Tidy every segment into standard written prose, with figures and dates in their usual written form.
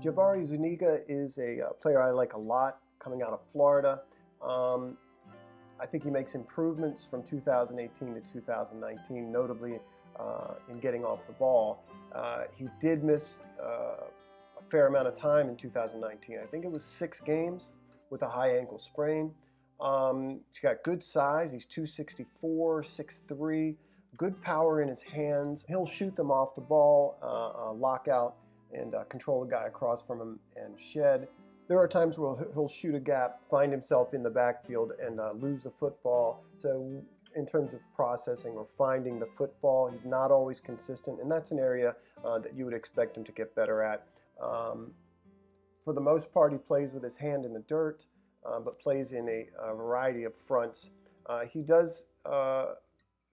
Jabari Zuniga is a player I like a lot, coming out of Florida. Um, I think he makes improvements from 2018 to 2019, notably in getting off the ball. He did miss a fair amount of time in 2019. I think it was 6 games with a high ankle sprain. He's got good size. He's 264, 6'3", good power in his hands. He'll shoot them off the ball, lock out, and control the guy across from him and shed. There are times where he'll shoot a gap, find himself in the backfield, and lose the football. So in terms of processing or finding the football, he's not always consistent, and that's an area that you would expect him to get better at. For the most part, he plays with his hand in the dirt, but plays in a variety of fronts. He does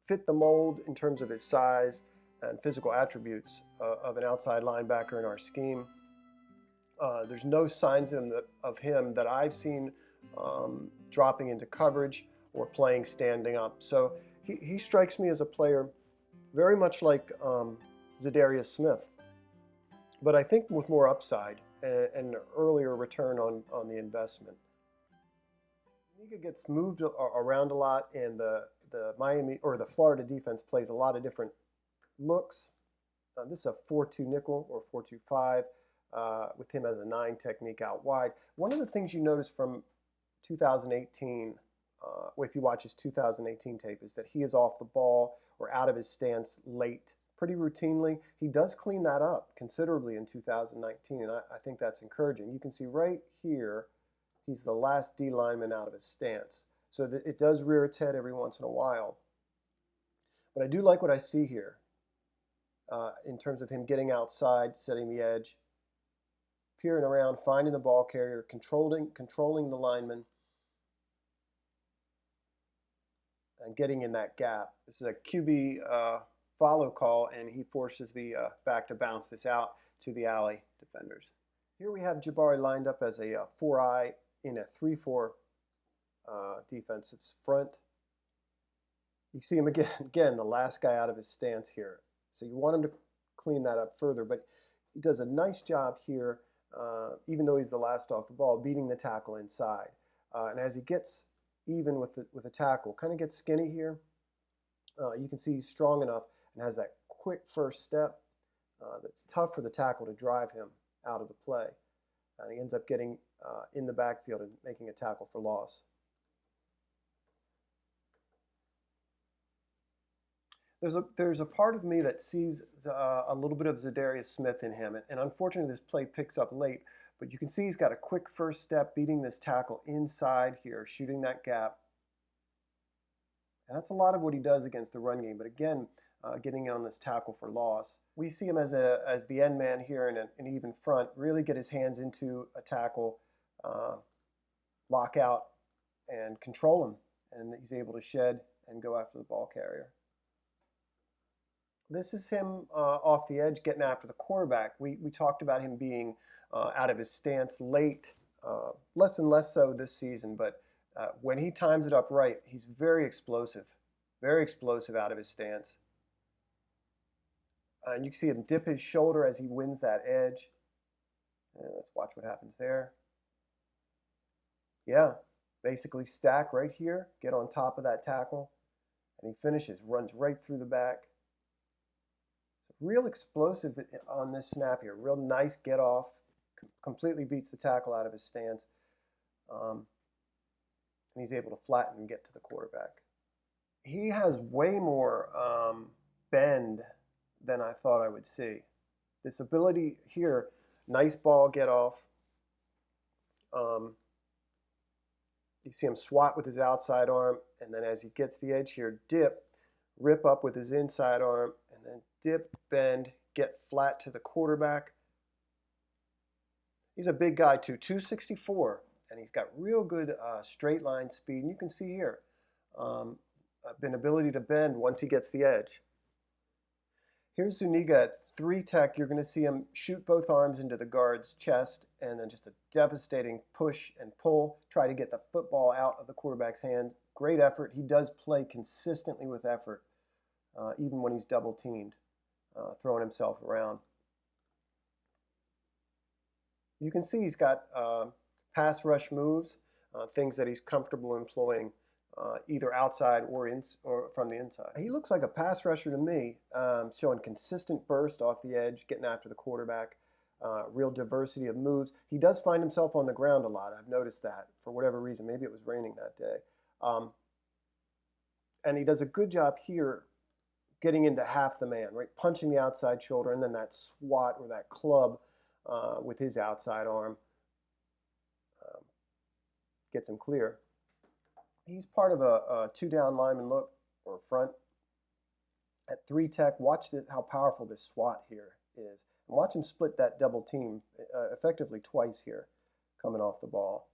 fit the mold in terms of his size and physical attributes of an outside linebacker in our scheme. There's no signs of him that I've seen dropping into coverage or playing standing up. So he strikes me as a player very much like Zadarius Smith, but I think with more upside and an earlier return on the investment. Zuniga gets moved around a lot, and the Miami or the Florida defense plays a lot of different looks. This is a 4-2 nickel or 4-2-5 with him as a 9 technique out wide. One of the things you notice from 2018, if you watch his 2018 tape, is that he is off the ball or out of his stance late pretty routinely. He does clean that up considerably in 2019, and I think that's encouraging. You can see right here, he's the last D lineman out of his stance. So that it does rear its head every once in a while. But I do like what I see here in terms of him getting outside, setting the edge, peering around, finding the ball carrier, controlling the lineman, and getting in that gap. This is a QB follow call, and he forces the back to bounce this out to the alley defenders. Here we have Jabari lined up as a 4-eye in a 3-4 defense. It's front. You see him again, the last guy out of his stance here. So you want him to clean that up further, but he does a nice job here, even though he's the last off the ball, beating the tackle inside. And as he gets even with the tackle, kind of gets skinny here, you can see he's strong enough and has that quick first step that's tough for the tackle to drive him out of the play. And he ends up getting in the backfield and making a tackle for loss. There's a part of me that sees a little bit of Zadarius Smith in him, and unfortunately this play picks up late, but you can see he's got a quick first step, beating this tackle inside here, shooting that gap. And that's a lot of what he does against the run game, but again, getting on this tackle for loss. We see him as the end man here in an even front, really get his hands into a tackle, lock out, and control him, and he's able to shed and go after the ball carrier. This is him off the edge getting after the quarterback. We talked about him being out of his stance late, less and less so this season, but when he times it up right, he's very explosive out of his stance. And you can see him dip his shoulder as he wins that edge. And let's watch what happens there. Yeah, basically stack right here, get on top of that tackle, and he finishes, runs right through the back. Real explosive on this snap here. Real nice get off. Completely beats the tackle out of his stance. And he's able to flatten and get to the quarterback. He has way more bend than I thought I would see. This ability here, nice ball get off. You see him swat with his outside arm, and then as he gets the edge here, dip, rip up with his inside arm, and then dip, bend, get flat to the quarterback. He's a big guy too, 264, and he's got real good straight line speed. And you can see here, an ability to bend once he gets the edge. Here's Zuniga at 3 tech. You're going to see him shoot both arms into the guard's chest, and then just a devastating push and pull, try to get the football out of the quarterback's hand. Great effort. He does play consistently with effort, even when he's double teamed, throwing himself around. You can see he's got pass rush moves, things that he's comfortable employing either outside or from the inside. He looks like a pass rusher to me, showing consistent burst off the edge, getting after the quarterback, real diversity of moves. He does find himself on the ground a lot. I've noticed that for whatever reason. Maybe it was raining that day. And he does a good job here getting into half the man, right? Punching the outside shoulder, and then that swat or that club with his outside arm gets him clear. He's part of a two-down lineman look or front. At three tech, watch how powerful this swat here is. And watch him split that double team effectively twice here coming off the ball.